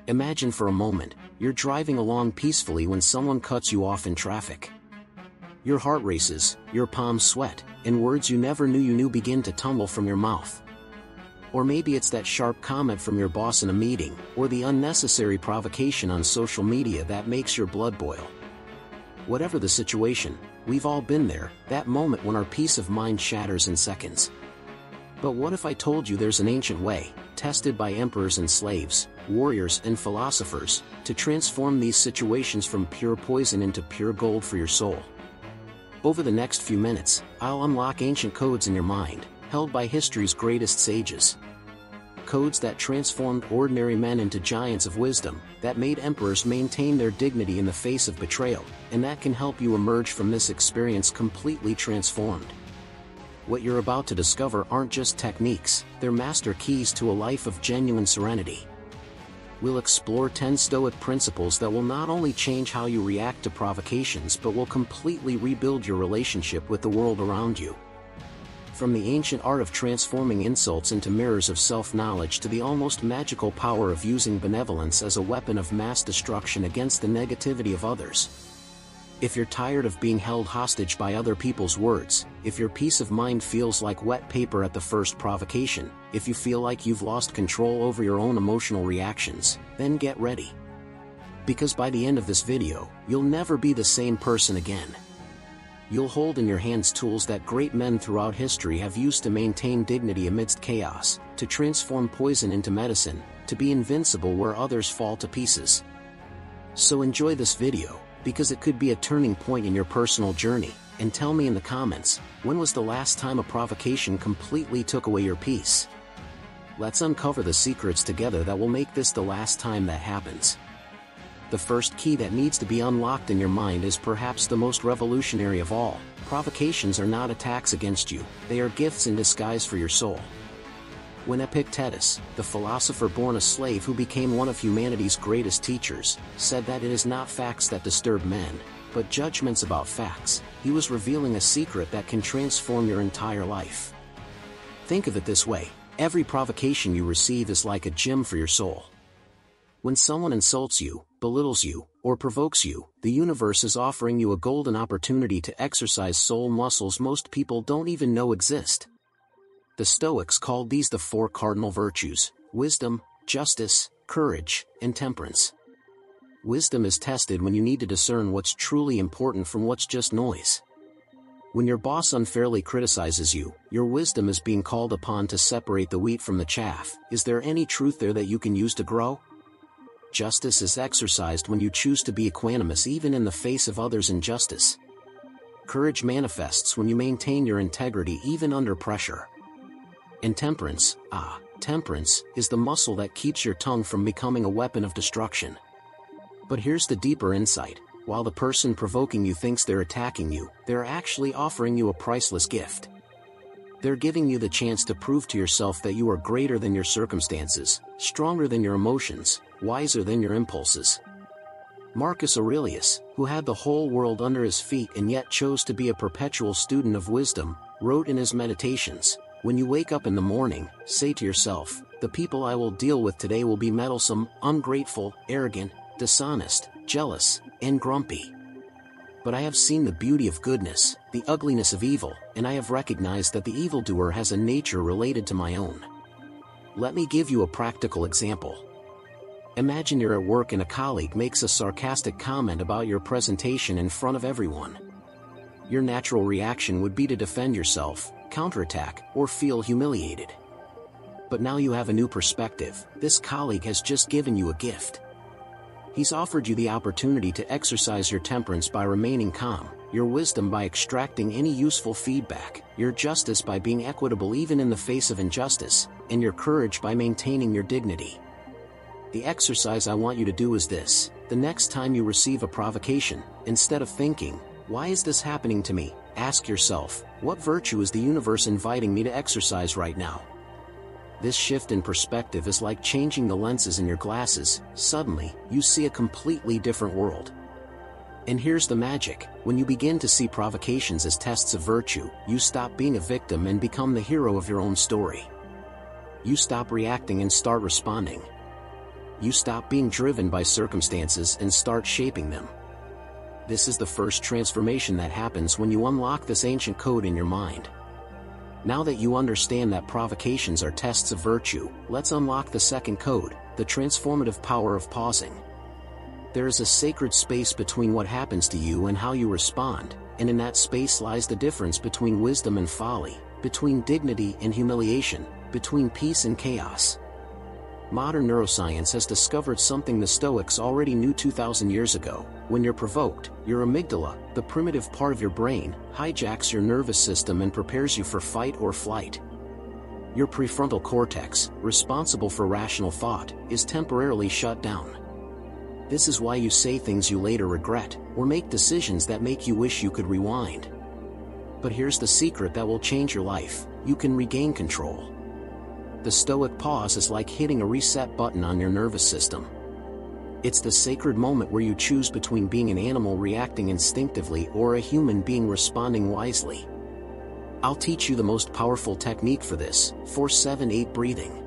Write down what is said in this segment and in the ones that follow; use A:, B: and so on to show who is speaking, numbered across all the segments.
A: Imagine for a moment, you're driving along peacefully when someone cuts you off in traffic. Your heart races, your palms sweat, and words you never knew begin to tumble from your mouth. Or maybe it's that sharp comment from your boss in a meeting, or the unnecessary provocation on social media that makes your blood boil. Whatever the situation, we've all been there, that moment when our peace of mind shatters in seconds. But what if I told you there's an ancient way, tested by emperors and slaves, warriors and philosophers, to transform these situations from pure poison into pure gold for your soul? Over the next few minutes, I'll unlock ancient codes in your mind, held by history's greatest sages. Codes that transformed ordinary men into giants of wisdom, that made emperors maintain their dignity in the face of betrayal, and that can help you emerge from this experience completely transformed. What you're about to discover aren't just techniques, they're master keys to a life of genuine serenity. We'll explore 10 Stoic principles that will not only change how you react to provocations but will completely rebuild your relationship with the world around you. From the ancient art of transforming insults into mirrors of self-knowledge to the almost magical power of using benevolence as a weapon of mass destruction against the negativity of others. If you're tired of being held hostage by other people's words, if your peace of mind feels like wet paper at the first provocation, if you feel like you've lost control over your own emotional reactions, then get ready. Because by the end of this video, you'll never be the same person again. You'll hold in your hands tools that great men throughout history have used to maintain dignity amidst chaos, to transform poison into medicine, to be invincible where others fall to pieces. So enjoy this video, because it could be a turning point in your personal journey, and tell me in the comments, when was the last time a provocation completely took away your peace? Let's uncover the secrets together that will make this the last time that happens. The first key that needs to be unlocked in your mind is perhaps the most revolutionary of all. Provocations are not attacks against you, they are gifts in disguise for your soul. When Epictetus, the philosopher born a slave who became one of humanity's greatest teachers, said that it is not facts that disturb men, but judgments about facts, he was revealing a secret that can transform your entire life. Think of it this way, every provocation you receive is like a gym for your soul. When someone insults you, belittles you, or provokes you, the universe is offering you a golden opportunity to exercise soul muscles most people don't even know exist. The Stoics called these the 4 cardinal virtues: wisdom, justice, courage, and temperance. Wisdom is tested when you need to discern what's truly important from what's just noise. When your boss unfairly criticizes you, your wisdom is being called upon to separate the wheat from the chaff. Is there any truth there that you can use to grow? Justice is exercised when you choose to be equanimous even in the face of others' injustice. Courage manifests when you maintain your integrity even under pressure. And temperance, temperance is the muscle that keeps your tongue from becoming a weapon of destruction. But here's the deeper insight: while the person provoking you thinks they're attacking you, they're actually offering you a priceless gift. They're giving you the chance to prove to yourself that you are greater than your circumstances, stronger than your emotions, wiser than your impulses. Marcus Aurelius, who had the whole world under his feet and yet chose to be a perpetual student of wisdom, wrote in his Meditations, "When you wake up in the morning, say to yourself, the people I will deal with today will be meddlesome, ungrateful, arrogant, dishonest, jealous, and grumpy. But I have seen the beauty of goodness, the ugliness of evil, and I have recognized that the evildoer has a nature related to my own." Let me give you a practical example. Imagine you're at work and a colleague makes a sarcastic comment about your presentation in front of everyone. Your natural reaction would be to defend yourself, counterattack, or feel humiliated. But now you have a new perspective. This colleague has just given you a gift. He's offered you the opportunity to exercise your temperance by remaining calm, your wisdom by extracting any useful feedback, your justice by being equitable even in the face of injustice, and your courage by maintaining your dignity. The exercise I want you to do is this: the next time you receive a provocation, instead of thinking, "Why is this happening to me?" ask yourself, "What virtue is the universe inviting me to exercise right now?" This shift in perspective is like changing the lenses in your glasses. Suddenly, you see a completely different world. And here's the magic: when you begin to see provocations as tests of virtue, you stop being a victim and become the hero of your own story. You stop reacting and start responding. you stop being driven by circumstances and start shaping them. This is the first transformation that happens when you unlock this ancient code in your mind. Now that you understand that provocations are tests of virtue, let's unlock the second code, the transformative power of pausing. There is a sacred space between what happens to you and how you respond, and in that space lies the difference between wisdom and folly, between dignity and humiliation, between peace and chaos. Modern neuroscience has discovered something the Stoics already knew 2,000 years ago. When you're provoked, your amygdala, the primitive part of your brain, hijacks your nervous system and prepares you for fight or flight. Your prefrontal cortex, responsible for rational thought, is temporarily shut down. This is why you say things you later regret, or make decisions that make you wish you could rewind. But here's the secret that will change your life: you can regain control. The Stoic pause is like hitting a reset button on your nervous system. It's the sacred moment where you choose between being an animal reacting instinctively or a human being responding wisely. I'll teach you the most powerful technique for this: 4-7-8 breathing.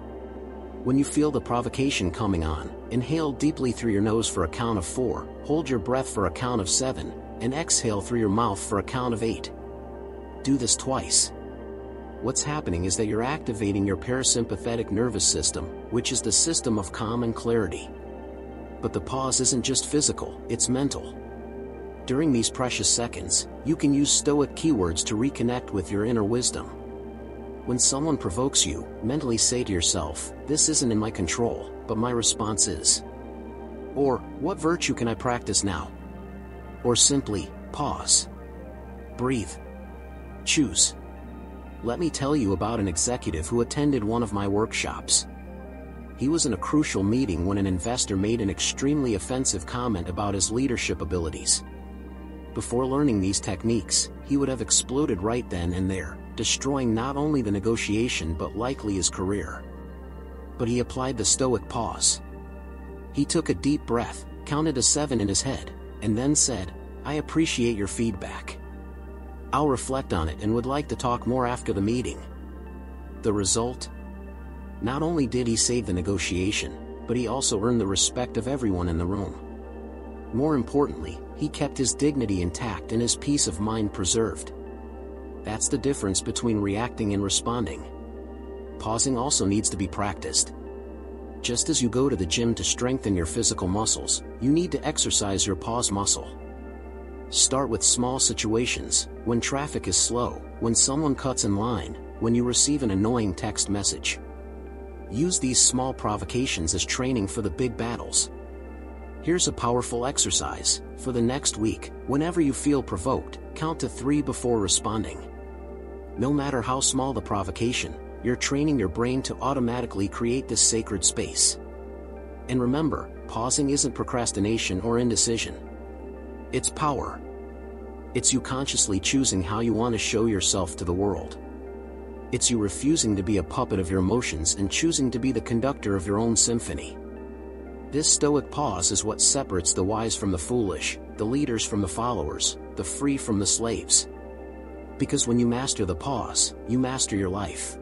A: When you feel the provocation coming on, inhale deeply through your nose for a count of 4, hold your breath for a count of 7, and exhale through your mouth for a count of 8. Do this twice. What's happening is that you're activating your parasympathetic nervous system, which is the system of calm and clarity. But the pause isn't just physical, it's mental. During these precious seconds, you can use Stoic keywords to reconnect with your inner wisdom. When someone provokes you, mentally say to yourself, "This isn't in my control, but my response is." Or, "What virtue can I practice now?" Or simply, pause. Breathe. Choose. Let me tell you about an executive who attended one of my workshops. He was in a crucial meeting when an investor made an extremely offensive comment about his leadership abilities. Before learning these techniques, he would have exploded right then and there, destroying not only the negotiation but likely his career. But he applied the Stoic pause. He took a deep breath, counted to 7 in his head, and then said, "I appreciate your feedback. I'll reflect on it and would like to talk more after the meeting." The result? Not only did he save the negotiation, but he also earned the respect of everyone in the room. More importantly, he kept his dignity intact and his peace of mind preserved. That's the difference between reacting and responding. Pausing also needs to be practiced. Just as you go to the gym to strengthen your physical muscles, you need to exercise your pause muscle. Start with small situations: when traffic is slow, when someone cuts in line, when you receive an annoying text message. Use these small provocations as training for the big battles. Here's a powerful exercise. For the next week, whenever you feel provoked, count to 3 before responding. No matter how small the provocation, you're training your brain to automatically create this sacred space. And remember, pausing isn't procrastination or indecision. It's power. It's you consciously choosing how you want to show yourself to the world. It's you refusing to be a puppet of your emotions and choosing to be the conductor of your own symphony. This Stoic pause is what separates the wise from the foolish, the leaders from the followers, the free from the slaves. Because when you master the pause, you master your life.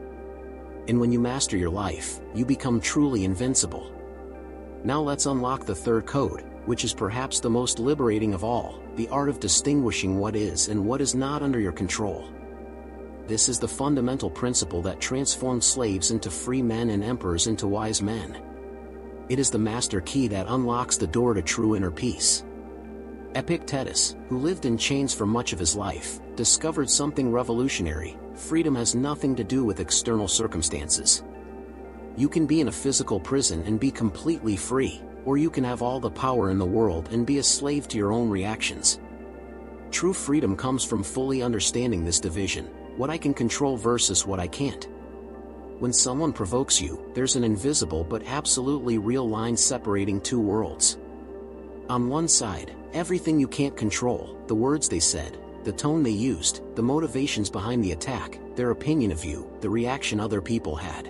A: And when you master your life, you become truly invincible. Now let's unlock the third code, which is perhaps the most liberating of all: the art of distinguishing what is and what is not under your control. This is the fundamental principle that transformed slaves into free men and emperors into wise men. It is the master key that unlocks the door to true inner peace. Epictetus, who lived in chains for much of his life, discovered something revolutionary: freedom has nothing to do with external circumstances. You can be in a physical prison and be completely free, or you can have all the power in the world and be a slave to your own reactions. True freedom comes from fully understanding this division: what I can control versus what I can't. When someone provokes you, there's an invisible but absolutely real line separating two worlds. On one side, everything you can't control: the words they said, the tone they used, the motivations behind the attack, their opinion of you, the reaction other people had.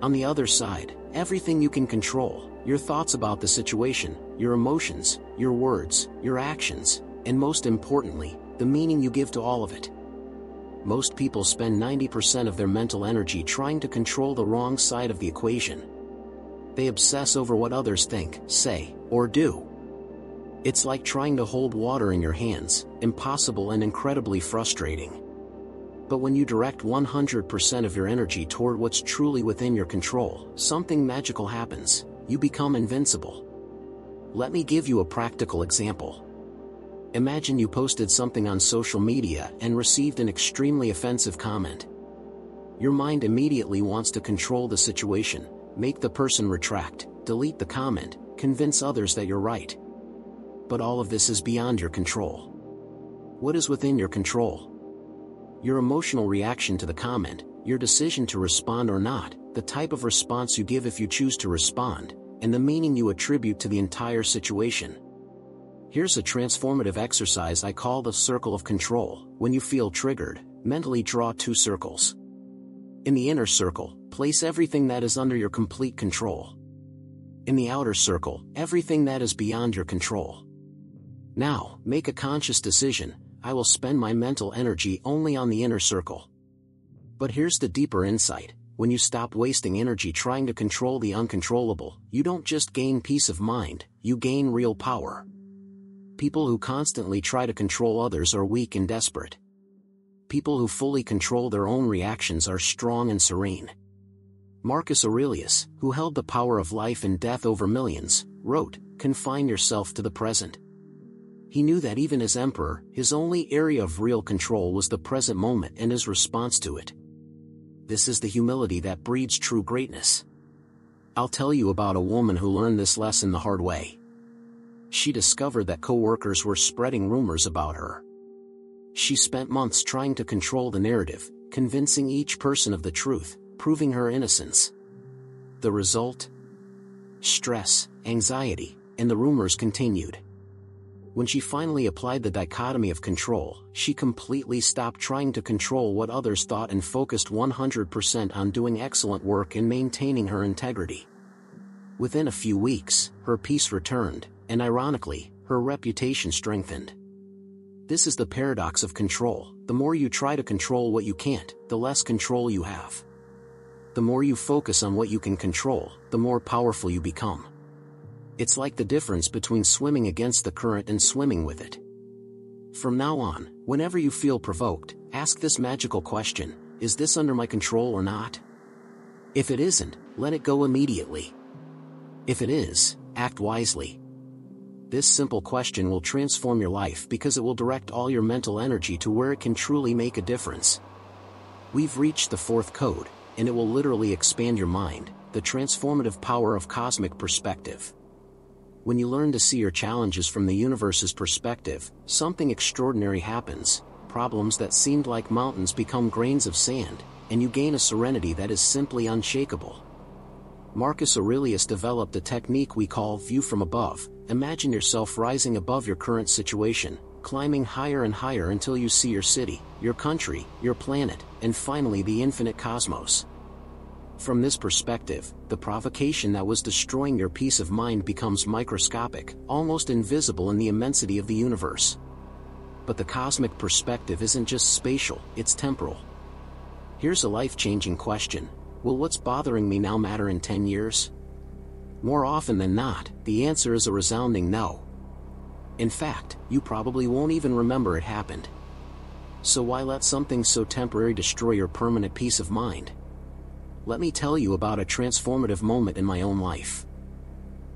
A: On the other side, everything you can control: your thoughts about the situation, your emotions, your words, your actions, and most importantly, the meaning you give to all of it. Most people spend 90% of their mental energy trying to control the wrong side of the equation. They obsess over what others think, say, or do. It's like trying to hold water in your hands, impossible and incredibly frustrating. But when you direct 100% of your energy toward what's truly within your control, something magical happens. You become invincible. Let me give you a practical example. Imagine you posted something on social media and received an extremely offensive comment. Your mind immediately wants to control the situation, make the person retract, delete the comment, convince others that you're right. But all of this is beyond your control. What is within your control? Your emotional reaction to the comment, your decision to respond or not, the type of response you give if you choose to respond, and the meaning you attribute to the entire situation. Here's a transformative exercise I call the circle of control. When you feel triggered, mentally draw 2 circles. In the inner circle, place everything that is under your complete control. In the outer circle, everything that is beyond your control. Now, make a conscious decision. I will spend my mental energy only on the inner circle. But here's the deeper insight. When you stop wasting energy trying to control the uncontrollable, you don't just gain peace of mind, you gain real power. People who constantly try to control others are weak and desperate. People who fully control their own reactions are strong and serene. Marcus Aurelius, who held the power of life and death over millions, wrote, "Confine yourself to the present." He knew that even as emperor, his only area of real control was the present moment and his response to it. This is the humility that breeds true greatness. I'll tell you about a woman who learned this lesson the hard way. She discovered that co-workers were spreading rumors about her. She spent months trying to control the narrative, convincing each person of the truth, proving her innocence. The result? Stress, anxiety, and the rumors continued. When she finally applied the dichotomy of control, she completely stopped trying to control what others thought and focused 100% on doing excellent work and maintaining her integrity. Within a few weeks, her peace returned, and ironically, her reputation strengthened. This is the paradox of control. The more you try to control what you can't, the less control you have. The more you focus on what you can control, the more powerful you become. It's like the difference between swimming against the current and swimming with it. From now on, whenever you feel provoked, ask this magical question: is this under my control or not? If it isn't, let it go immediately. If it is, act wisely. This simple question will transform your life because it will direct all your mental energy to where it can truly make a difference. We've reached the 4th code, and it will literally expand your mind, the transformative power of cosmic perspective. When you learn to see your challenges from the universe's perspective, something extraordinary happens. Problems that seemed like mountains become grains of sand, and you gain a serenity that is simply unshakable. Marcus Aurelius developed a technique we call view from above. Imagine yourself rising above your current situation, climbing higher and higher until you see your city, your country, your planet, and finally the infinite cosmos. From this perspective, the provocation that was destroying your peace of mind becomes microscopic, almost invisible in the immensity of the universe. But the cosmic perspective isn't just spatial, it's temporal. Here's a life-changing question: will what's bothering me now matter in 10 years? More often than not, the answer is a resounding no. In fact, you probably won't even remember it happened. So why let something so temporary destroy your permanent peace of mind? Let me tell you about a transformative moment in my own life.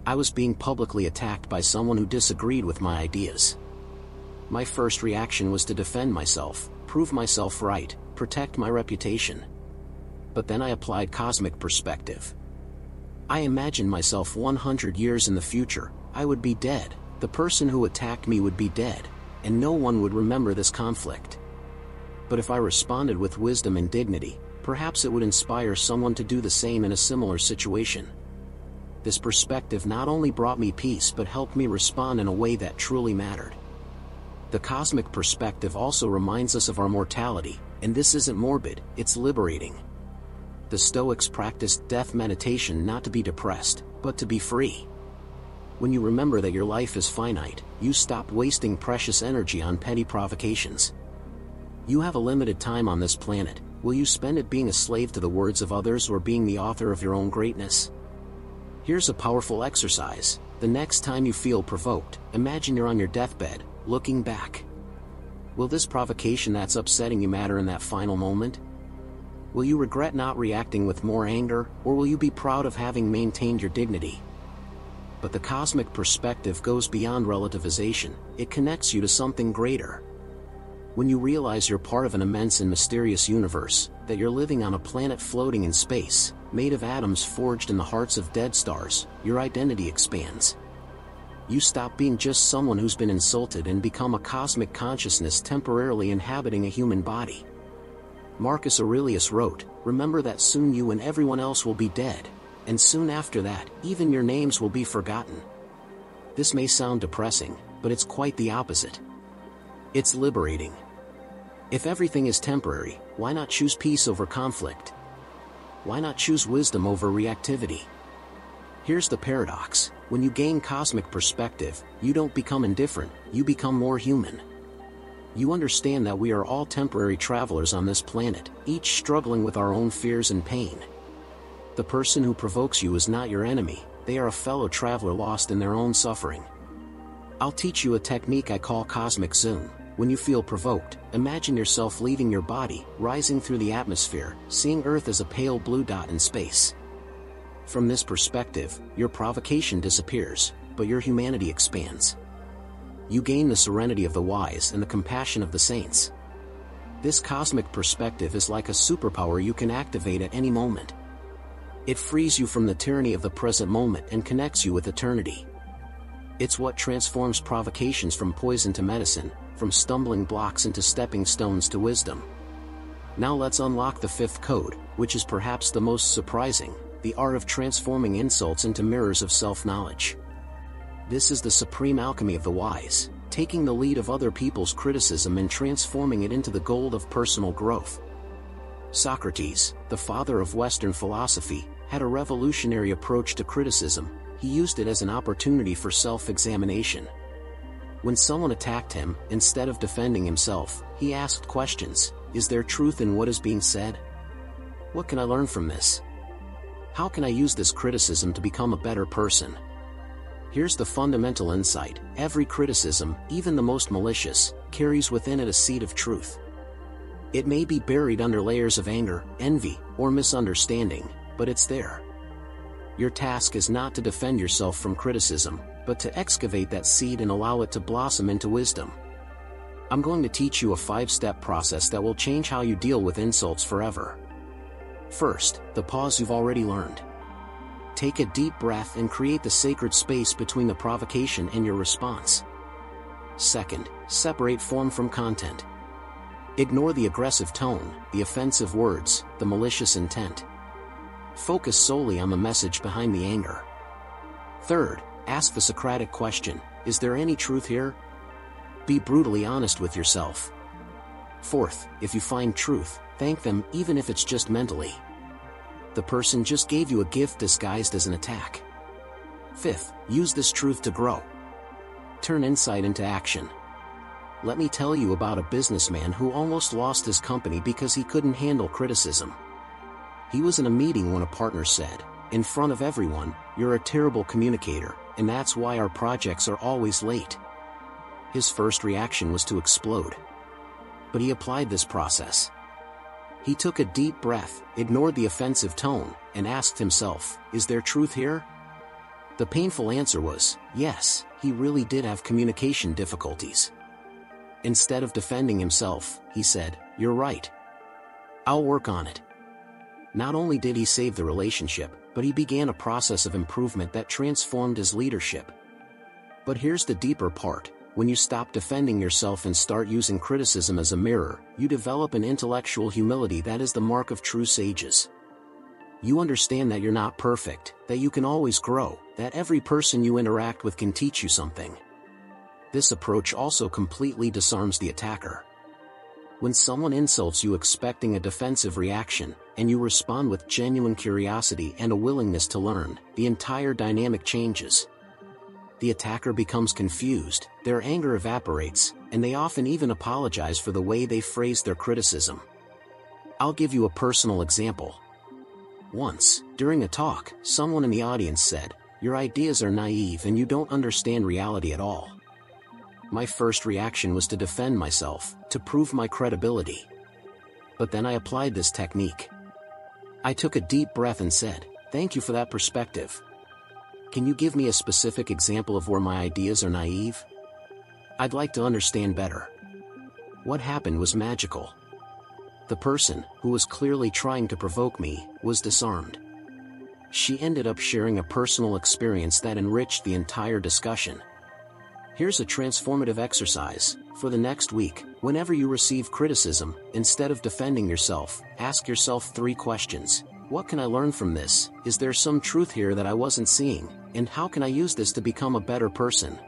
A: I was being publicly attacked by someone who disagreed with my ideas. My first reaction was to defend myself, prove myself right, protect my reputation. But then I applied cosmic perspective. I imagined myself 100 years in the future. I would be dead, the person who attacked me would be dead, and no one would remember this conflict. But if I responded with wisdom and dignity, perhaps it would inspire someone to do the same in a similar situation. This perspective not only brought me peace but helped me respond in a way that truly mattered. The cosmic perspective also reminds us of our mortality, and this isn't morbid, it's liberating. The Stoics practiced death meditation not to be depressed, but to be free. When you remember that your life is finite, you stop wasting precious energy on petty provocations. You have a limited time on this planet. Will you spend it being a slave to the words of others or being the author of your own greatness? Here's a powerful exercise. The next time you feel provoked, imagine you're on your deathbed, looking back. Will this provocation that's upsetting you matter in that final moment? Will you regret not reacting with more anger, or will you be proud of having maintained your dignity? But the cosmic perspective goes beyond relativization. It connects you to something greater. When you realize you're part of an immense and mysterious universe, that you're living on a planet floating in space, made of atoms forged in the hearts of dead stars, your identity expands. You stop being just someone who's been insulted and become a cosmic consciousness temporarily inhabiting a human body. Marcus Aurelius wrote, "Remember that soon you and everyone else will be dead, and soon after that, even your names will be forgotten." This may sound depressing, but it's quite the opposite. It's liberating. If everything is temporary, why not choose peace over conflict? Why not choose wisdom over reactivity? Here's the paradox. When you gain cosmic perspective, you don't become indifferent, you become more human. You understand that we are all temporary travelers on this planet, each struggling with our own fears and pain. The person who provokes you is not your enemy, they are a fellow traveler lost in their own suffering. I'll teach you a technique I call cosmic zoom. When you feel provoked, imagine yourself leaving your body, rising through the atmosphere, seeing Earth as a pale blue dot in space. From this perspective, your provocation disappears, but your humanity expands. You gain the serenity of the wise and the compassion of the saints. This cosmic perspective is like a superpower you can activate at any moment. It frees you from the tyranny of the present moment and connects you with eternity. It's what transforms provocations from poison to medicine, from stumbling blocks into stepping stones to wisdom. Now let's unlock the fifth code, which is perhaps the most surprising, the art of transforming insults into mirrors of self-knowledge. This is the supreme alchemy of the wise, taking the lead of other people's criticism and transforming it into the gold of personal growth. Socrates, the father of Western philosophy, had a revolutionary approach to criticism. He used it as an opportunity for self-examination. When someone attacked him, instead of defending himself, he asked questions. Is there truth in what is being said? What can I learn from this? How can I use this criticism to become a better person? Here's the fundamental insight. Every criticism, even the most malicious, carries within it a seed of truth. It may be buried under layers of anger, envy, or misunderstanding, but it's there. Your task is not to defend yourself from criticism, but to excavate that seed and allow it to blossom into wisdom. I'm going to teach you a 5-step process that will change how you deal with insults forever. First, the pause you've already learned. Take a deep breath and create the sacred space between the provocation and your response. Second, separate form from content. Ignore the aggressive tone, the offensive words, the malicious intent. Focus solely on the message behind the anger. Third, ask the Socratic question, is there any truth here? Be brutally honest with yourself. Fourth, if you find truth, thank them, even if it's just mentally. The person just gave you a gift disguised as an attack. Fifth, use this truth to grow. Turn insight into action. Let me tell you about a businessman who almost lost his company because he couldn't handle criticism. He was in a meeting when a partner said, in front of everyone, "You're a terrible communicator, and that's why our projects are always late." His first reaction was to explode. But he applied this process. He took a deep breath, ignored the offensive tone, and asked himself, is there truth here? The painful answer was, yes, he really did have communication difficulties. Instead of defending himself, he said, "You're right. I'll work on it." Not only did he save the relationship, but he began a process of improvement that transformed his leadership. But here's the deeper part. When you stop defending yourself and start using criticism as a mirror, you develop an intellectual humility that is the mark of true sages. You understand that you're not perfect, that you can always grow, that every person you interact with can teach you something. This approach also completely disarms the attacker. When someone insults you expecting a defensive reaction, and you respond with genuine curiosity and a willingness to learn, the entire dynamic changes. The attacker becomes confused, their anger evaporates, and they often even apologize for the way they phrased their criticism. I'll give you a personal example. Once, during a talk, someone in the audience said, "Your ideas are naive and you don't understand reality at all." My first reaction was to defend myself, to prove my credibility. But then I applied this technique. I took a deep breath and said, "Thank you for that perspective. Can you give me a specific example of where my ideas are naive? I'd like to understand better." What happened was magical. The person, who was clearly trying to provoke me, was disarmed. She ended up sharing a personal experience that enriched the entire discussion. Here's a transformative exercise. For the next week, whenever you receive criticism, instead of defending yourself, ask yourself 3 questions. What can I learn from this? Is there some truth here that I wasn't seeing? And how can I use this to become a better person?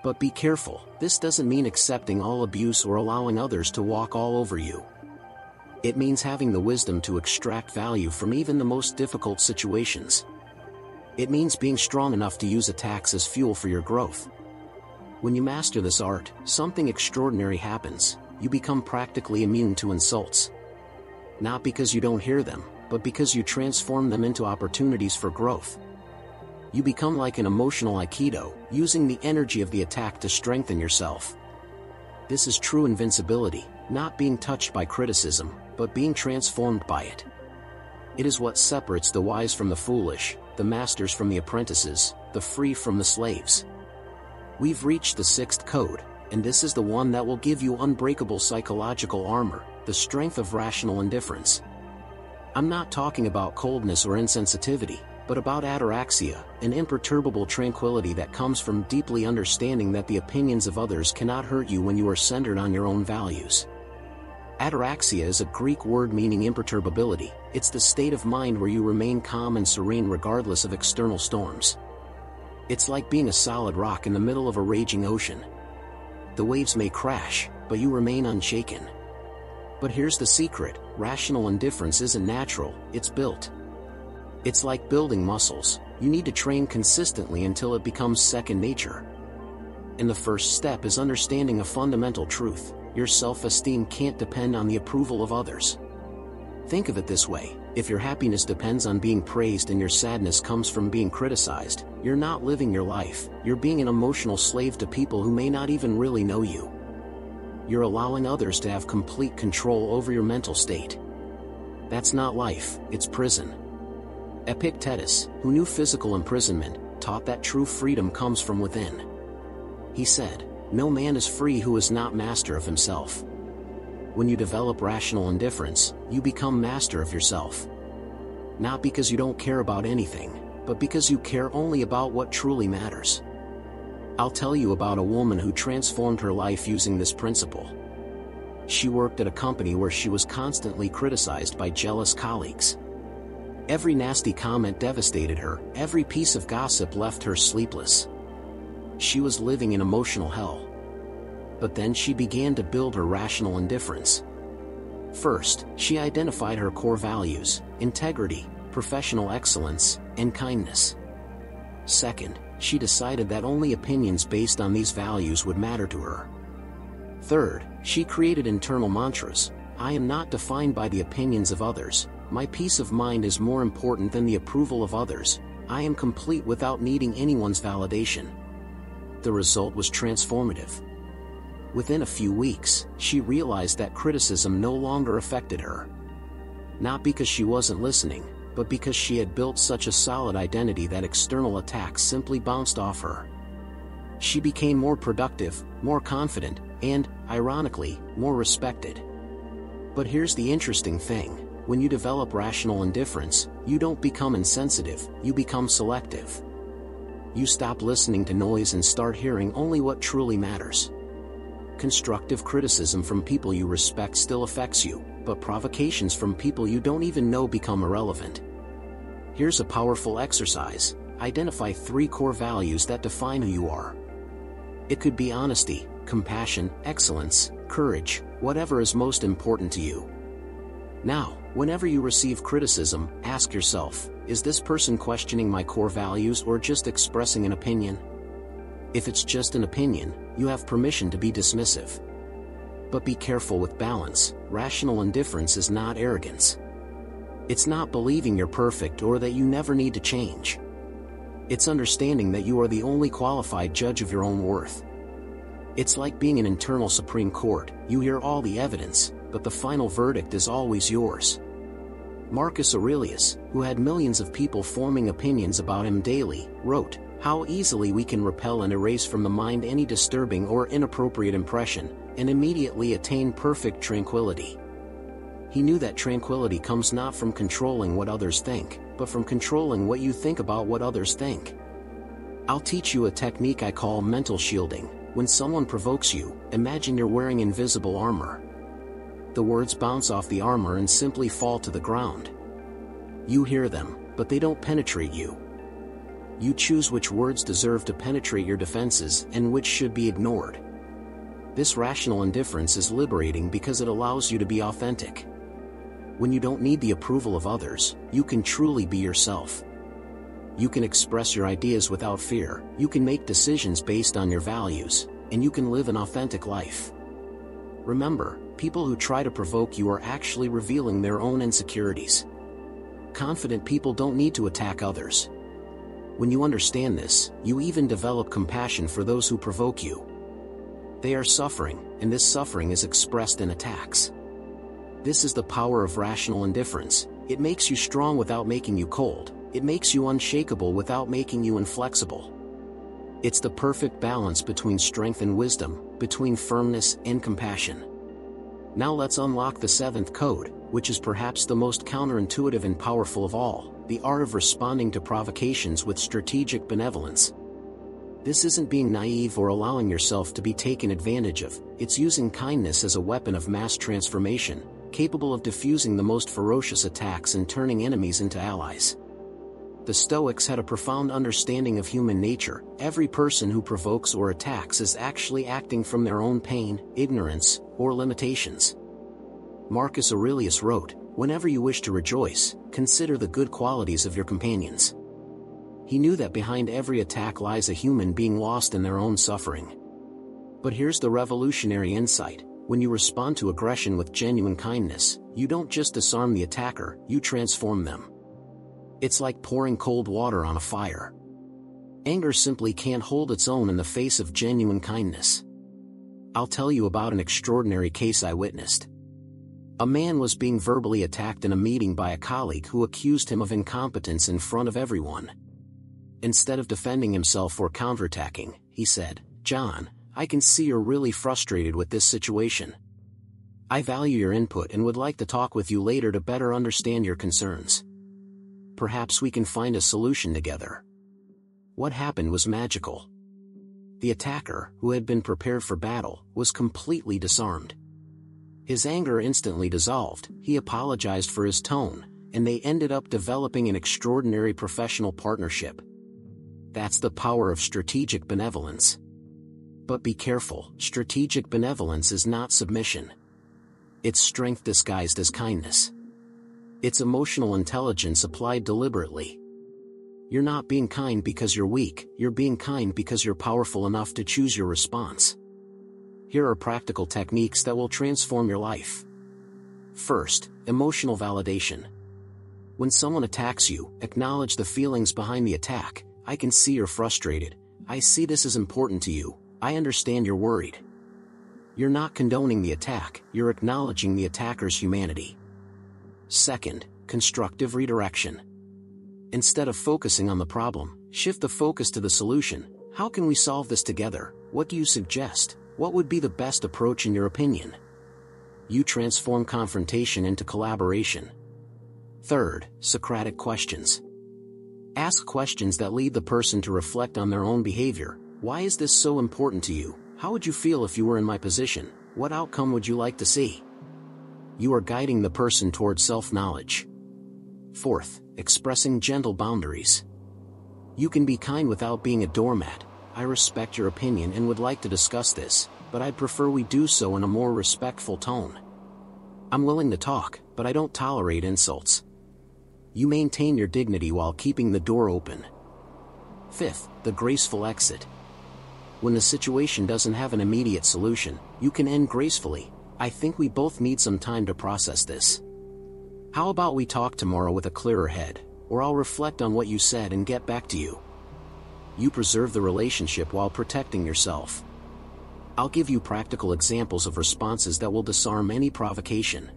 A: But be careful, this doesn't mean accepting all abuse or allowing others to walk all over you. It means having the wisdom to extract value from even the most difficult situations. It means being strong enough to use attacks as fuel for your growth. When you master this art, something extraordinary happens. You become practically immune to insults. Not because you don't hear them, but because you transform them into opportunities for growth. You become like an emotional aikido, using the energy of the attack to strengthen yourself. This is true invincibility, not being touched by criticism, but being transformed by it. It is what separates the wise from the foolish, the masters from the apprentices, the free from the slaves. We've reached the 6th code, and this is the one that will give you unbreakable psychological armor, the strength of rational indifference. I'm not talking about coldness or insensitivity, but about ataraxia, an imperturbable tranquility that comes from deeply understanding that the opinions of others cannot hurt you when you are centered on your own values. Ataraxia is a Greek word meaning imperturbability. It's the state of mind where you remain calm and serene regardless of external storms. It's like being a solid rock in the middle of a raging ocean. The waves may crash, but you remain unshaken. But here's the secret: rational indifference isn't natural, it's built. It's like building muscles. You need to train consistently until it becomes second nature. And the first step is understanding a fundamental truth: your self-esteem can't depend on the approval of others. Think of it this way: if your happiness depends on being praised and your sadness comes from being criticized, you're not living your life, you're being an emotional slave to people who may not even really know you. You're allowing others to have complete control over your mental state. That's not life, it's prison. Epictetus, who knew physical imprisonment, taught that true freedom comes from within. He said, "No man is free who is not master of himself." When you develop rational indifference, you become master of yourself. Not because you don't care about anything, but because you care only about what truly matters. I'll tell you about a woman who transformed her life using this principle. She worked at a company where she was constantly criticized by jealous colleagues. Every nasty comment devastated her, every piece of gossip left her sleepless. She was living in emotional hell. But then she began to build her rational indifference. First, she identified her core values: integrity, professional excellence, and kindness. Second, she decided that only opinions based on these values would matter to her. Third, she created internal mantras: "I am not defined by the opinions of others. My peace of mind is more important than the approval of others. I am complete without needing anyone's validation." The result was transformative. Within a few weeks, she realized that criticism no longer affected her. Not because she wasn't listening, but because she had built such a solid identity that external attacks simply bounced off her. She became more productive, more confident, and, ironically, more respected. But here's the interesting thing: when you develop rational indifference, you don't become insensitive, you become selective. You stop listening to noise and start hearing only what truly matters. Constructive criticism from people you respect still affects you, but provocations from people you don't even know become irrelevant. Here's a powerful exercise: identify 3 core values that define who you are. It could be honesty, compassion, excellence, courage, whatever is most important to you. Now, whenever you receive criticism, ask yourself, is this person questioning my core values or just expressing an opinion? If it's just an opinion, you have permission to be dismissive. But be careful with balance. Rational indifference is not arrogance. It's not believing you're perfect or that you never need to change. It's understanding that you are the only qualified judge of your own worth. It's like being an internal Supreme Court. You hear all the evidence, but the final verdict is always yours. Marcus Aurelius, who had millions of people forming opinions about him daily, wrote, "How easily we can repel and erase from the mind any disturbing or inappropriate impression, and immediately attain perfect tranquility." He knew that tranquility comes not from controlling what others think, but from controlling what you think about what others think. I'll teach you a technique I call mental shielding. When someone provokes you, imagine you're wearing invisible armor. The words bounce off the armor and simply fall to the ground. You hear them, but they don't penetrate you. You choose which words deserve to penetrate your defenses and which should be ignored. This rational indifference is liberating because it allows you to be authentic. When you don't need the approval of others, you can truly be yourself. You can express your ideas without fear, you can make decisions based on your values, and you can live an authentic life. Remember, people who try to provoke you are actually revealing their own insecurities. Confident people don't need to attack others. When you understand this, you even develop compassion for those who provoke you. They are suffering, and this suffering is expressed in attacks. This is the power of rational indifference. It makes you strong without making you cold. It makes you unshakable without making you inflexible. It's the perfect balance between strength and wisdom, between firmness and compassion. Now let's unlock the seventh code, which is perhaps the most counterintuitive and powerful of all, the art of responding to provocations with strategic benevolence. This isn't being naive or allowing yourself to be taken advantage of, it's using kindness as a weapon of mass transformation, capable of diffusing the most ferocious attacks and turning enemies into allies. The Stoics had a profound understanding of human nature. Every person who provokes or attacks is actually acting from their own pain, ignorance, or limitations. Marcus Aurelius wrote, "Whenever you wish to rejoice, consider the good qualities of your companions." He knew that behind every attack lies a human being lost in their own suffering. But here's the revolutionary insight. When you respond to aggression with genuine kindness, you don't just disarm the attacker, you transform them. It's like pouring cold water on a fire. Anger simply can't hold its own in the face of genuine kindness. I'll tell you about an extraordinary case I witnessed. A man was being verbally attacked in a meeting by a colleague who accused him of incompetence in front of everyone. Instead of defending himself or counterattacking, he said, "John, I can see you're really frustrated with this situation. I value your input and would like to talk with you later to better understand your concerns. Perhaps we can find a solution together." What happened was magical. The attacker, who had been prepared for battle, was completely disarmed. His anger instantly dissolved, he apologized for his tone, and they ended up developing an extraordinary professional partnership. That's the power of strategic benevolence. But be careful, strategic benevolence is not submission. It's strength disguised as kindness. It's emotional intelligence applied deliberately. You're not being kind because you're weak, you're being kind because you're powerful enough to choose your response. Here are practical techniques that will transform your life. First, emotional validation. When someone attacks you, acknowledge the feelings behind the attack. "I can see you're frustrated. I see this is important to you. I understand you're worried." You're not condoning the attack, you're acknowledging the attacker's humanity. Second, constructive redirection. Instead of focusing on the problem, shift the focus to the solution. How can we solve this together? What do you suggest? What would be the best approach in your opinion? You transform confrontation into collaboration. Third, Socratic questions. Ask questions that lead the person to reflect on their own behavior. Why is this so important to you? How would you feel if you were in my position? What outcome would you like to see? You are guiding the person toward self-knowledge. Fourth, expressing gentle boundaries. You can be kind without being a doormat. "I respect your opinion and would like to discuss this, but I'd prefer we do so in a more respectful tone. I'm willing to talk, but I don't tolerate insults." You maintain your dignity while keeping the door open. Fifth, the graceful exit. When the situation doesn't have an immediate solution, you can end gracefully. "I think we both need some time to process this. How about we talk tomorrow with a clearer head, or I'll reflect on what you said and get back to you. You preserve the relationship while protecting yourself. I'll give you practical examples of responses that will disarm any provocation.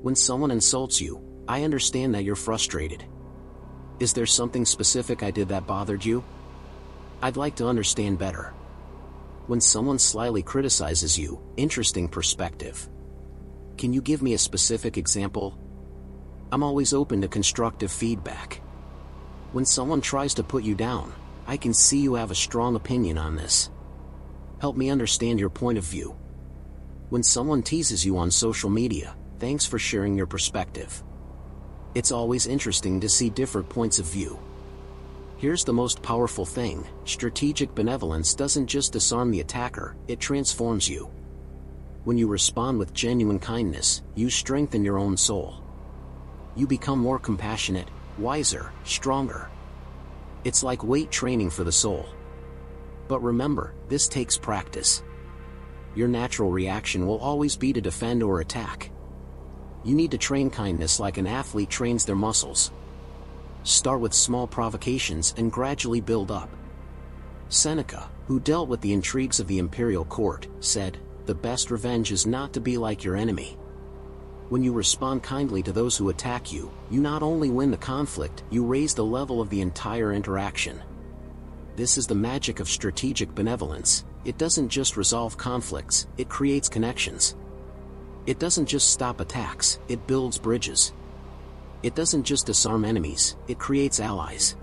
A: When someone insults you, I understand that you're frustrated. Is there something specific I did that bothered you? I'd like to understand better. When someone slyly criticizes you, interesting perspective. Can you give me a specific example? I'm always open to constructive feedback. When someone tries to put you down, I can see you have a strong opinion on this. Help me understand your point of view. When someone teases you on social media, thanks for sharing your perspective. It's always interesting to see different points of view. Here's the most powerful thing: strategic benevolence doesn't just disarm the attacker, it transforms you. When you respond with genuine kindness, you strengthen your own soul. You become more compassionate, wiser, stronger. It's like weight training for the soul. But remember, this takes practice. Your natural reaction will always be to defend or attack. You need to train kindness like an athlete trains their muscles. Start with small provocations and gradually build up. Seneca, who dealt with the intrigues of the imperial court, said, "The best revenge is not to be like your enemy." When you respond kindly to those who attack you, you not only win the conflict, you raise the level of the entire interaction. This is the magic of strategic benevolence. It doesn't just resolve conflicts, it creates connections. It doesn't just stop attacks, it builds bridges. It doesn't just disarm enemies, it creates allies.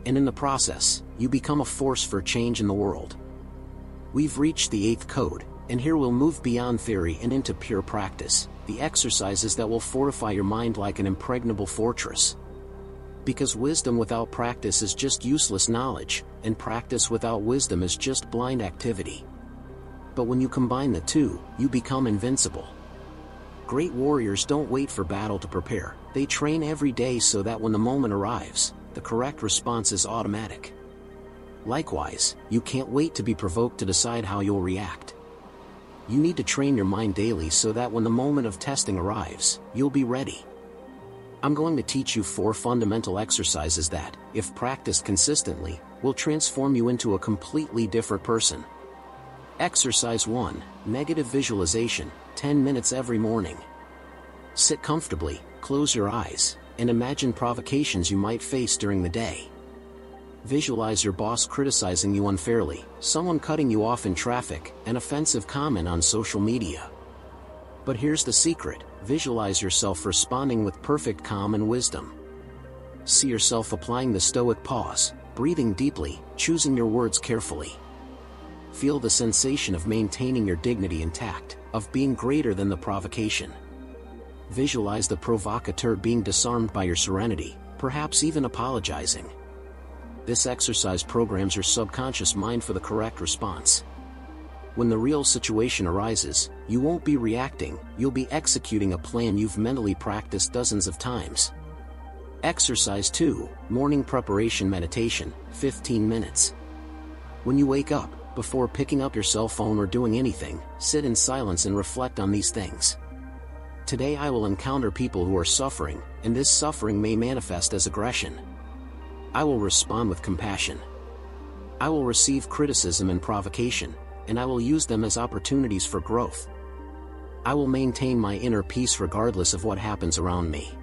A: And in the process, you become a force for change in the world. We've reached the 8th code, and here we'll move beyond theory and into pure practice, the exercises that will fortify your mind like an impregnable fortress. Because wisdom without practice is just useless knowledge, and practice without wisdom is just blind activity. But when you combine the two, you become invincible. Great warriors don't wait for battle to prepare, they train every day so that when the moment arrives, the correct response is automatic. Likewise, you can't wait to be provoked to decide how you'll react. You need to train your mind daily so that when the moment of testing arrives, you'll be ready. I'm going to teach you 4 fundamental exercises that, if practiced consistently, will transform you into a completely different person. Exercise 1, Negative Visualization, 10 minutes every morning. Sit comfortably, close your eyes, and imagine provocations you might face during the day. Visualize your boss criticizing you unfairly, someone cutting you off in traffic, an offensive comment on social media. But here's the secret: visualize yourself responding with perfect calm and wisdom. See yourself applying the Stoic pause, breathing deeply, choosing your words carefully. Feel the sensation of maintaining your dignity intact, of being greater than the provocation. Visualize the provocateur being disarmed by your serenity, perhaps even apologizing. This exercise programs your subconscious mind for the correct response. When the real situation arises, you won't be reacting, you'll be executing a plan you've mentally practiced dozens of times. Exercise 2, Morning Preparation Meditation, 15 minutes. When you wake up, before picking up your cell phone or doing anything, sit in silence and reflect on these things. Today I will encounter people who are suffering, and this suffering may manifest as aggression. I will respond with compassion. I will receive criticism and provocation, and I will use them as opportunities for growth. I will maintain my inner peace regardless of what happens around me.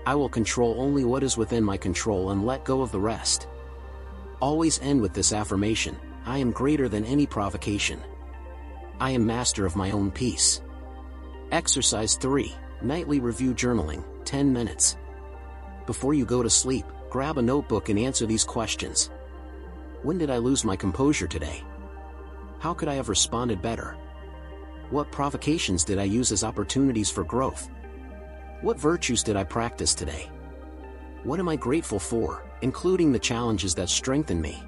A: I will control only what is within my control and let go of the rest. Always end with this affirmation: I am greater than any provocation. I am master of my own peace. Exercise 3, Nightly Review Journaling, 10 minutes. Before you go to sleep, grab a notebook and answer these questions. When did I lose my composure today? How could I have responded better? What provocations did I use as opportunities for growth? What virtues did I practice today? What am I grateful for, including the challenges that strengthen me?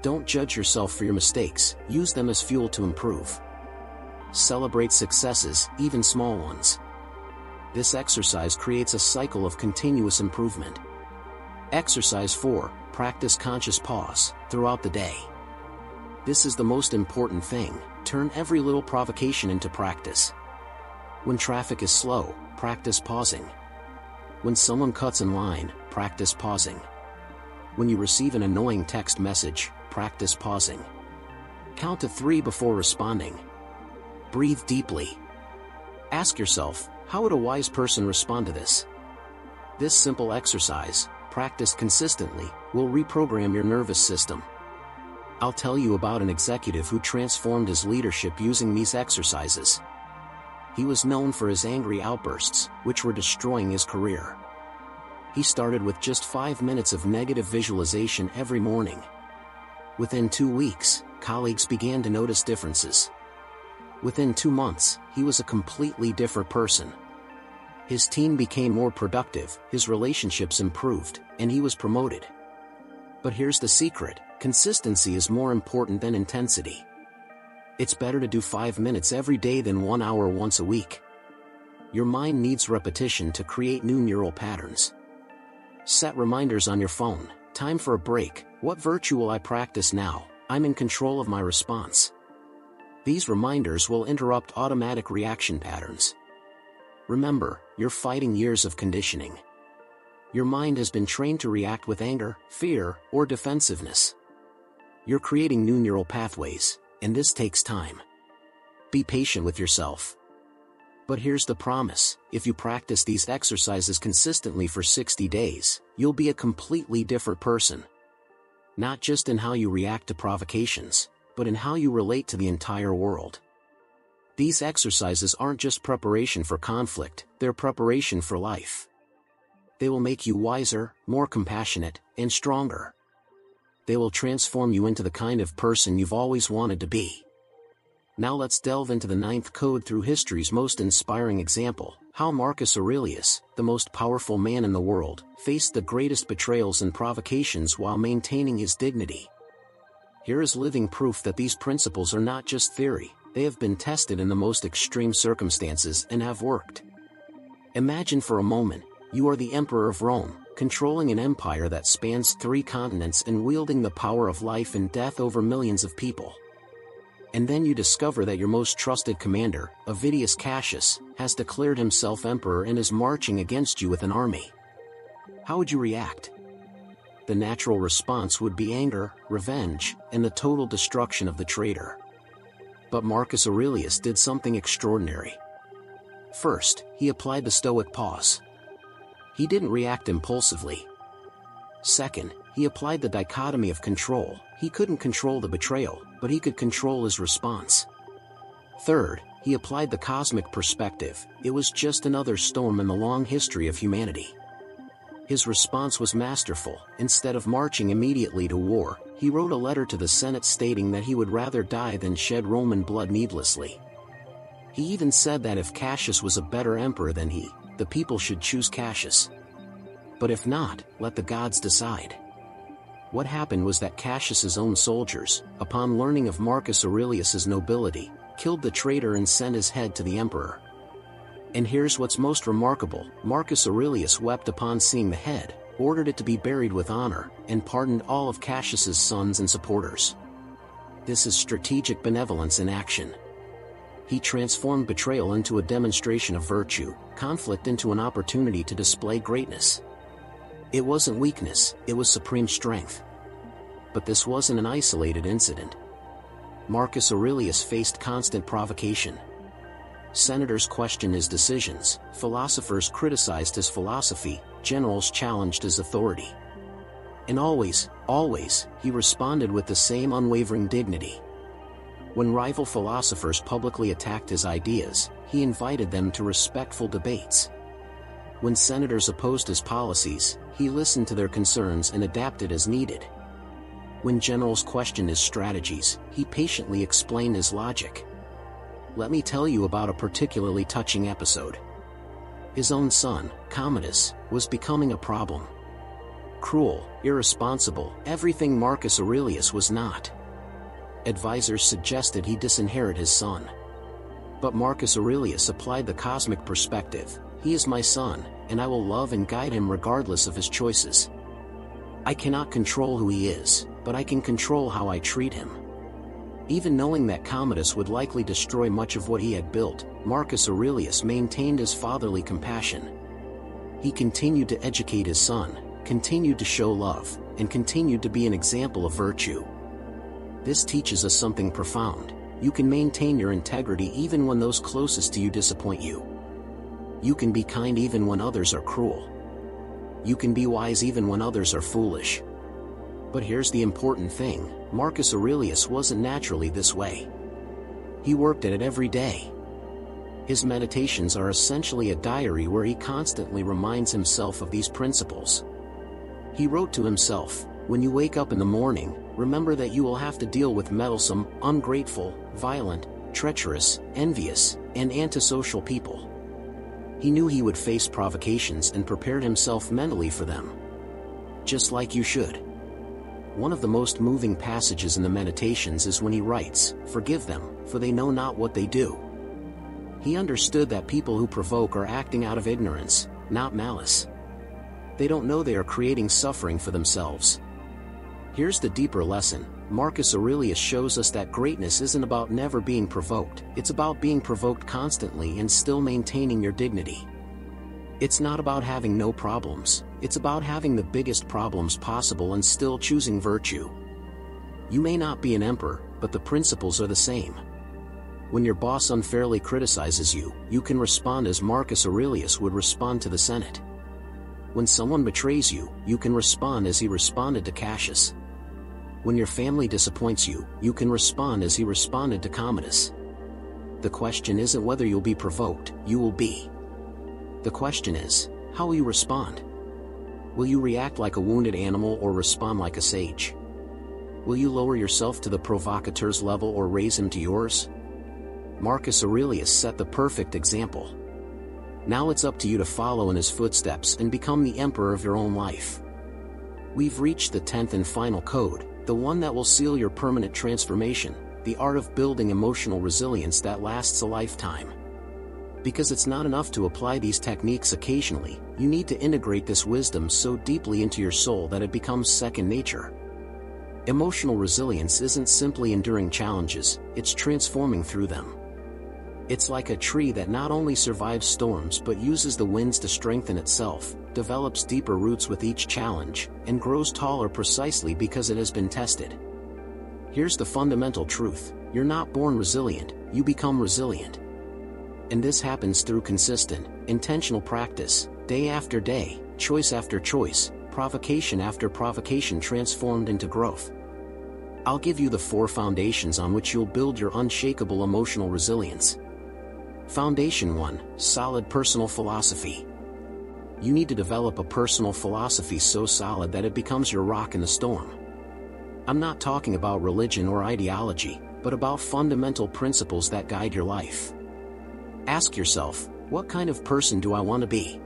A: Don't judge yourself for your mistakes, use them as fuel to improve. Celebrate successes, even small ones. This exercise creates a cycle of continuous improvement. Exercise 4, Practice conscious pause, throughout the day. This is the most important thing: turn every little provocation into practice. When traffic is slow, practice pausing. When someone cuts in line, practice pausing. When you receive an annoying text message, practice pausing. Count to 3 before responding. Breathe deeply. Ask yourself, how would a wise person respond to this? This simple exercise, practiced consistently, will reprogram your nervous system. I'll tell you about an executive who transformed his leadership using these exercises. He was known for his angry outbursts, which were destroying his career. He started with just 5 minutes of negative visualization every morning. Within 2 weeks, colleagues began to notice differences. Within 2 months, he was a completely different person. His team became more productive, his relationships improved, and he was promoted. But here's the secret: consistency is more important than intensity. It's better to do 5 minutes every day than 1 hour once a week. Your mind needs repetition to create new neural patterns. Set reminders on your phone. Time for a break. What virtue will I practice now? I'm in control of my response. These reminders will interrupt automatic reaction patterns. Remember, you're fighting years of conditioning. Your mind has been trained to react with anger, fear, or defensiveness. You're creating new neural pathways, and this takes time. Be patient with yourself. But here's the promise: if you practice these exercises consistently for 60 days, you'll be a completely different person. Not just in how you react to provocations, but in how you relate to the entire world. These exercises aren't just preparation for conflict, they're preparation for life. They will make you wiser, more compassionate, and stronger. They will transform you into the kind of person you've always wanted to be. Now let's delve into the 9th code through history's most inspiring example: how Marcus Aurelius, the most powerful man in the world, faced the greatest betrayals and provocations while maintaining his dignity. Here is living proof that these principles are not just theory, they have been tested in the most extreme circumstances and have worked. Imagine for a moment, you are the Emperor of Rome, controlling an empire that spans 3 continents and wielding the power of life and death over millions of people. And then you discover that your most trusted commander, Avidius Cassius, has declared himself emperor and is marching against you with an army. How would you react? The natural response would be anger, revenge, and the total destruction of the traitor. But Marcus Aurelius did something extraordinary. First, he applied the Stoic pause. He didn't react impulsively. Second, he applied the dichotomy of control. He couldn't control the betrayal, but he could control his response. Third, he applied the cosmic perspective. It was just another storm in the long history of humanity. His response was masterful. Instead of marching immediately to war, he wrote a letter to the Senate stating that he would rather die than shed Roman blood needlessly. He even said that if Cassius was a better emperor than he, the people should choose Cassius. But if not, let the gods decide. What happened was that Cassius's own soldiers, upon learning of Marcus Aurelius's nobility, killed the traitor and sent his head to the emperor. And here's what's most remarkable: Marcus Aurelius wept upon seeing the head, ordered it to be buried with honor, and pardoned all of Cassius's sons and supporters. This is strategic benevolence in action. He transformed betrayal into a demonstration of virtue, conflict into an opportunity to display greatness. It wasn't weakness, it was supreme strength. But this wasn't an isolated incident. Marcus Aurelius faced constant provocation. Senators questioned his decisions, philosophers criticized his philosophy, generals challenged his authority. And always, he responded with the same unwavering dignity. When rival philosophers publicly attacked his ideas, he invited them to respectful debates. When senators opposed his policies, he listened to their concerns and adapted as needed. When generals questioned his strategies, he patiently explained his logic. Let me tell you about a particularly touching episode. His own son, Commodus, was becoming a problem. Cruel, irresponsible, everything Marcus Aurelius was not. Advisors suggested he disinherit his son. But Marcus Aurelius applied the cosmic perspective. He is my son, and I will love and guide him regardless of his choices. I cannot control who he is, but I can control how I treat him. Even knowing that Commodus would likely destroy much of what he had built, Marcus Aurelius maintained his fatherly compassion. He continued to educate his son, continued to show love, and continued to be an example of virtue. This teaches us something profound. You can maintain your integrity even when those closest to you disappoint you. You can be kind even when others are cruel. You can be wise even when others are foolish. But here's the important thing, Marcus Aurelius wasn't naturally this way. He worked at it every day. His meditations are essentially a diary where he constantly reminds himself of these principles. He wrote to himself, "When you wake up in the morning, remember that you will have to deal with meddlesome, ungrateful, violent, treacherous, envious, and antisocial people." He knew he would face provocations and prepared himself mentally for them. Just like you should. One of the most moving passages in the Meditations is when he writes, "Forgive them, for they know not what they do." He understood that people who provoke are acting out of ignorance, not malice. They don't know they are creating suffering for themselves. Here's the deeper lesson. Marcus Aurelius shows us that greatness isn't about never being provoked, it's about being provoked constantly and still maintaining your dignity. It's not about having no problems, it's about having the biggest problems possible and still choosing virtue. You may not be an emperor, but the principles are the same. When your boss unfairly criticizes you, you can respond as Marcus Aurelius would respond to the Senate. When someone betrays you, you can respond as he responded to Cassius. When your family disappoints you, you can respond as he responded to Commodus. The question isn't whether you'll be provoked, you will be. The question is, how will you respond? Will you react like a wounded animal or respond like a sage? Will you lower yourself to the provocateur's level or raise him to yours? Marcus Aurelius set the perfect example. Now it's up to you to follow in his footsteps and become the emperor of your own life. We've reached the 10th and final code, the one that will seal your permanent transformation, the art of building emotional resilience that lasts a lifetime. Because it's not enough to apply these techniques occasionally, you need to integrate this wisdom so deeply into your soul that it becomes second nature. Emotional resilience isn't simply enduring challenges, it's transforming through them. It's like a tree that not only survives storms but uses the winds to strengthen itself, develops deeper roots with each challenge, and grows taller precisely because it has been tested. Here's the fundamental truth: you're not born resilient, you become resilient. And this happens through consistent, intentional practice, day after day, choice after choice, provocation after provocation transformed into growth. I'll give you the 4 foundations on which you'll build your unshakable emotional resilience. Foundation 1: solid personal philosophy. You need to develop a personal philosophy so solid that it becomes your rock in the storm. I'm not talking about religion or ideology, but about fundamental principles that guide your life. Ask yourself, what kind of person do I want to be?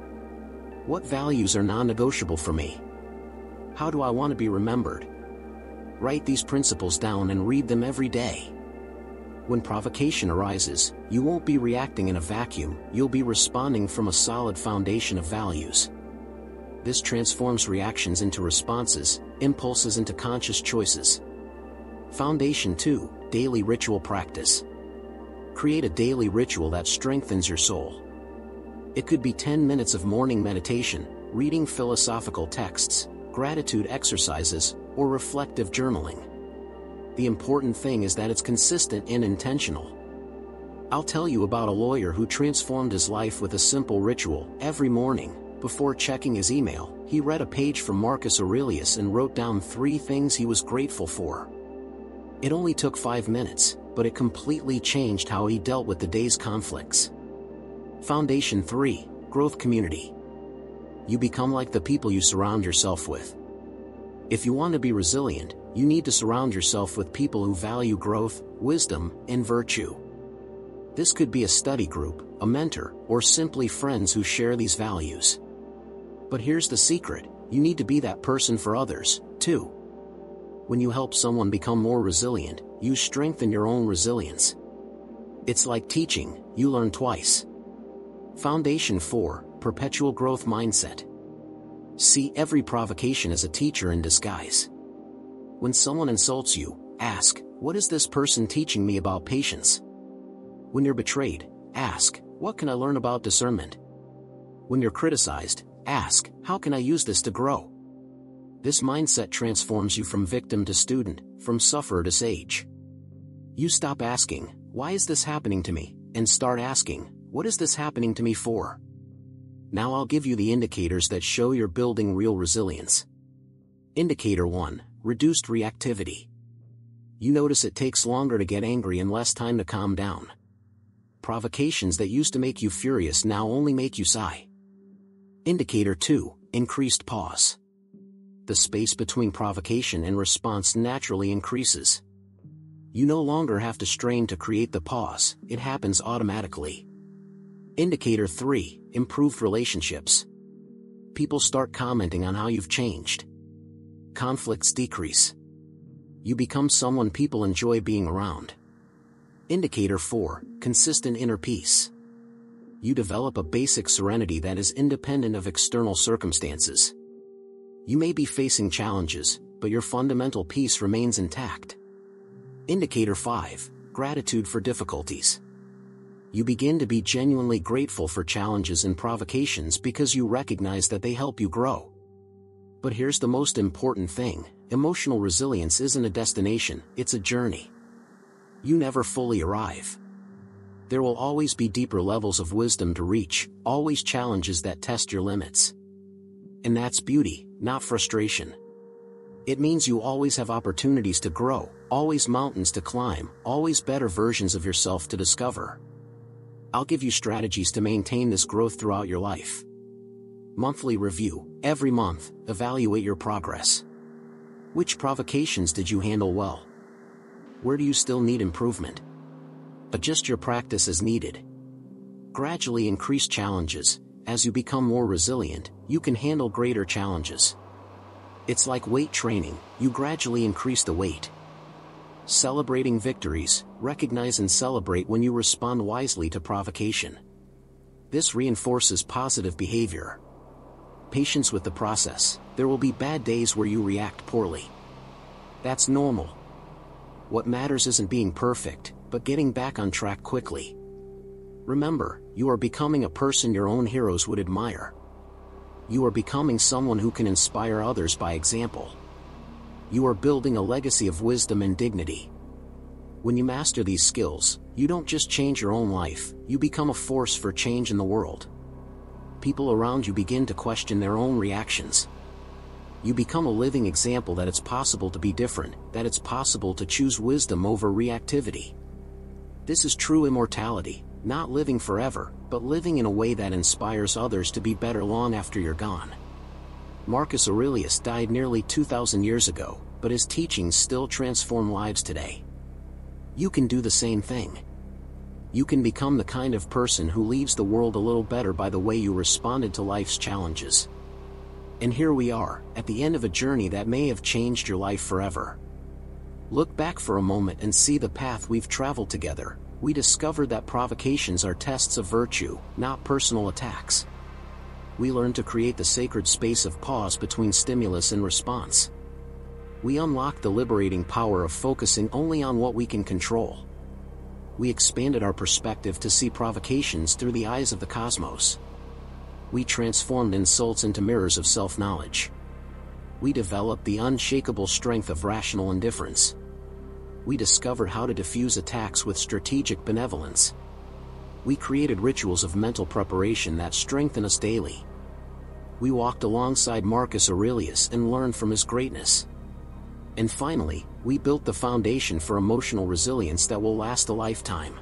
A: What values are non-negotiable for me? How do I want to be remembered? Write these principles down and read them every day. When provocation arises, you won't be reacting in a vacuum, you'll be responding from a solid foundation of values. This transforms reactions into responses, impulses into conscious choices. Foundation 2: daily ritual practice. Create a daily ritual that strengthens your soul. It could be 10 minutes of morning meditation, reading philosophical texts, gratitude exercises, or reflective journaling. The important thing is that it's consistent and intentional. I'll tell you about a lawyer who transformed his life with a simple ritual. Every morning, before checking his email, he read a page from Marcus Aurelius and wrote down 3 things he was grateful for. It only took 5 minutes, but it completely changed how he dealt with the day's conflicts. Foundation 3: growth community. You become like the people you surround yourself with. If you want to be resilient, you need to surround yourself with people who value growth, wisdom, and virtue. This could be a study group, a mentor, or simply friends who share these values. But here's the secret: you need to be that person for others, too. When you help someone become more resilient, you strengthen your own resilience. It's like teaching, you learn twice. Foundation 4: perpetual growth mindset. See every provocation as a teacher in disguise. When someone insults you, ask, what is this person teaching me about patience? When you're betrayed, ask, what can I learn about discernment? When you're criticized, ask, how can I use this to grow? This mindset transforms you from victim to student, from sufferer to sage. You stop asking, why is this happening to me, and start asking, what is this happening to me for? Now I'll give you the indicators that show you're building real resilience. Indicator 1, reduced reactivity. You notice it takes longer to get angry and less time to calm down. Provocations that used to make you furious now only make you sigh. Indicator 2, increased pause. The space between provocation and response naturally increases. You no longer have to strain to create the pause, it happens automatically. Indicator 3, improved relationships. People start commenting on how you've changed. Conflicts decrease. You become someone people enjoy being around. Indicator 4, consistent inner peace. You develop a basic serenity that is independent of external circumstances. You may be facing challenges, but your fundamental peace remains intact. Indicator 5, gratitude for difficulties. You begin to be genuinely grateful for challenges and provocations because you recognize that they help you grow. But here's the most important thing, emotional resilience isn't a destination, it's a journey. You never fully arrive. There will always be deeper levels of wisdom to reach, always challenges that test your limits. And that's beauty, not frustration. It means you always have opportunities to grow, always mountains to climb, always better versions of yourself to discover. I'll give you strategies to maintain this growth throughout your life. Monthly review. Every month, evaluate your progress. Which provocations did you handle well? Where do you still need improvement? Adjust your practice as needed. Gradually increase challenges. As you become more resilient, you can handle greater challenges. It's like weight training, you gradually increase the weight. Celebrating victories. Recognize and celebrate when you respond wisely to provocation. This reinforces positive behavior. Patience with the process. There will be bad days where you react poorly. That's normal. What matters isn't being perfect, but getting back on track quickly. Remember, you are becoming a person your own heroes would admire. You are becoming someone who can inspire others by example. You are building a legacy of wisdom and dignity. When you master these skills, you don't just change your own life, you become a force for change in the world. People around you begin to question their own reactions. You become a living example that it's possible to be different, that it's possible to choose wisdom over reactivity. This is true immortality, not living forever, but living in a way that inspires others to be better long after you're gone. Marcus Aurelius died nearly 2,000 years ago, but his teachings still transform lives today. You can do the same thing. You can become the kind of person who leaves the world a little better by the way you responded to life's challenges. And here we are, at the end of a journey that may have changed your life forever. Look back for a moment and see the path we've traveled together. We discovered that provocations are tests of virtue, not personal attacks. We learned to create the sacred space of pause between stimulus and response. We unlocked the liberating power of focusing only on what we can control. We expanded our perspective to see provocations through the eyes of the cosmos. We transformed insults into mirrors of self-knowledge. We developed the unshakable strength of rational indifference. We discovered how to diffuse attacks with strategic benevolence. We created rituals of mental preparation that strengthen us daily. We walked alongside Marcus Aurelius and learned from his greatness. And finally, we built the foundation for emotional resilience that will last a lifetime.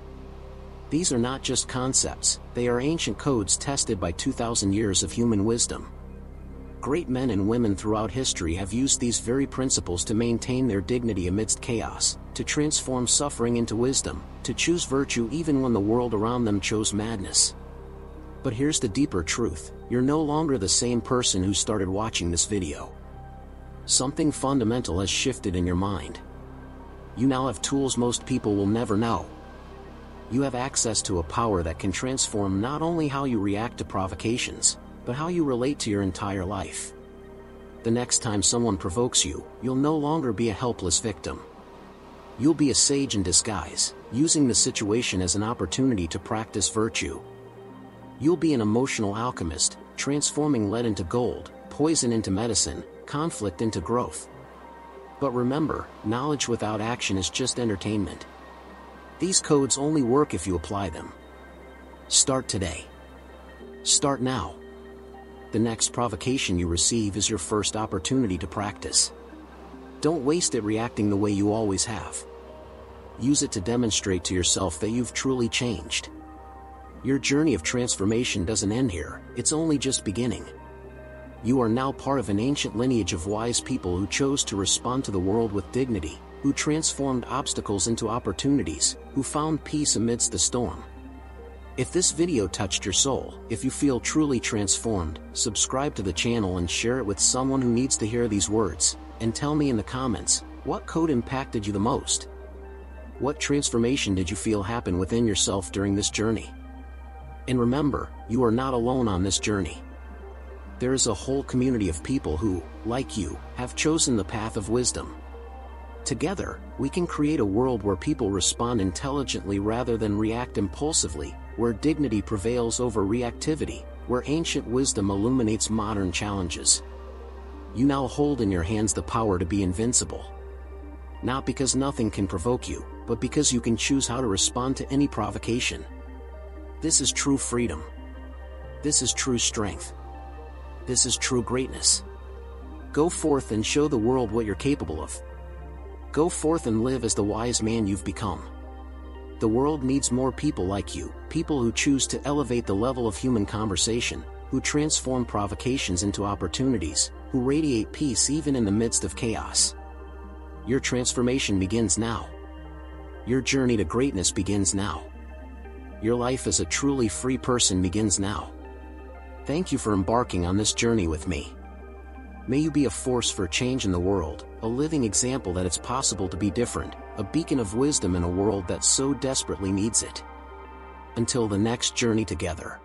A: These are not just concepts, they are ancient codes tested by 2,000 years of human wisdom. Great men and women throughout history have used these very principles to maintain their dignity amidst chaos, to transform suffering into wisdom, to choose virtue even when the world around them chose madness. But here's the deeper truth, you're no longer the same person who started watching this video. Something fundamental has shifted in your mind. You now have tools most people will never know. You have access to a power that can transform not only how you react to provocations, but how you relate to your entire life. The next time someone provokes you, you'll no longer be a helpless victim. You'll be a sage in disguise, using the situation as an opportunity to practice virtue. You'll be an emotional alchemist, transforming lead into gold, poison into medicine, conflict into growth. But remember, knowledge without action is just entertainment. These codes only work if you apply them. Start today. Start now. The next provocation you receive is your first opportunity to practice. Don't waste it reacting the way you always have. Use it to demonstrate to yourself that you've truly changed. Your journey of transformation doesn't end here, it's only just beginning. You are now part of an ancient lineage of wise people who chose to respond to the world with dignity, who transformed obstacles into opportunities, who found peace amidst the storm. If this video touched your soul, if you feel truly transformed, subscribe to the channel and share it with someone who needs to hear these words, and tell me in the comments, what code impacted you the most? What transformation did you feel happen within yourself during this journey? And remember, you are not alone on this journey. There is a whole community of people who, like you, have chosen the path of wisdom. Together, we can create a world where people respond intelligently rather than react impulsively, where dignity prevails over reactivity, where ancient wisdom illuminates modern challenges. You now hold in your hands the power to be invincible. Not because nothing can provoke you, but because you can choose how to respond to any provocation. This is true freedom. This is true strength. This is true greatness. Go forth and show the world what you're capable of. Go forth and live as the wise man you've become. The world needs more people like you, people who choose to elevate the level of human conversation, who transform provocations into opportunities, who radiate peace even in the midst of chaos. Your transformation begins now. Your journey to greatness begins now. Your life as a truly free person begins now. Thank you for embarking on this journey with me. May you be a force for change in the world, a living example that it's possible to be different, a beacon of wisdom in a world that so desperately needs it. Until the next journey together.